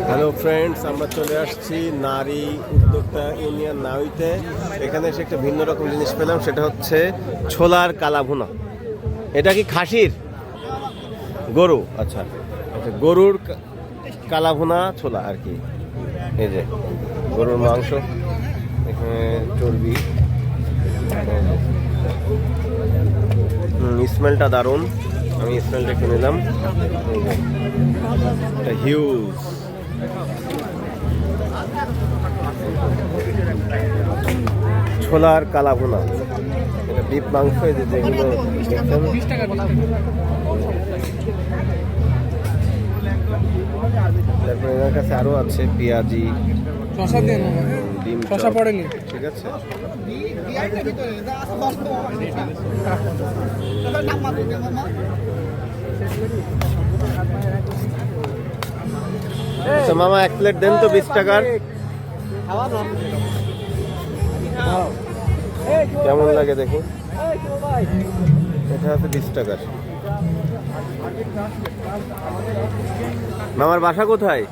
Hello friends, আমরা চলে আসছি নারী উদ্যোক্তা ইউনিয়ন নাউইতে। এখানে এসে একটা ভিন্ন রকম জিনিস পেলাম, সেটা হচ্ছে ছোলার কালাভুনা। এটা কি খাসির? গরু? আচ্ছা আচ্ছা, গরুর কালাভুনা ছোলা আর কি। এই যে গরুর মাংস, এখানে চর্বি। স্মেলটা দারুণ, আমি স্মেলটা একটু নিলাম। এটা হিউজ। ছোলার কালাভুনা, এটা বিফ মাংস। এই যে যেগুলো দেখছেন, তারপরে এনার কাছে আরো আছে পেঁয়াজি, ডিম, ঠিক আছে। আচ্ছা মামা, এক প্লেট দেন তো 20 টাকার। কেমন লাগে দেখুন, এটা আছে 20 টাকার। মামার বাসা কোথায়?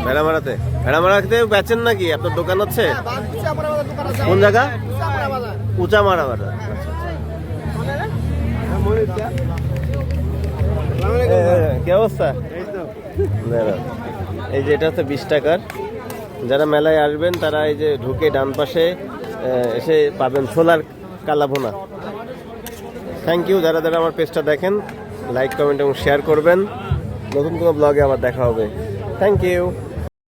ভেড়ামারাতে। ভেড়ামারাতে বেচেন নাকি? আপনার দোকান আছে? কোন জায়গা? উঁচা মারা বাজার। কি অবস্থা? এই যে এটা হচ্ছে 20 টাকার। যারা মেলায় আসবেন তারা এই যে ঢুকে ডান পাশে এসে পাবেন ছোলার কালাভুনা। থ্যাংক ইউ যারা যারা আমার পেজটা দেখেন, লাইক, কমেন্ট এবং শেয়ার করবেন। নতুন কোনো ব্লগে আবার দেখা হবে। Thank you.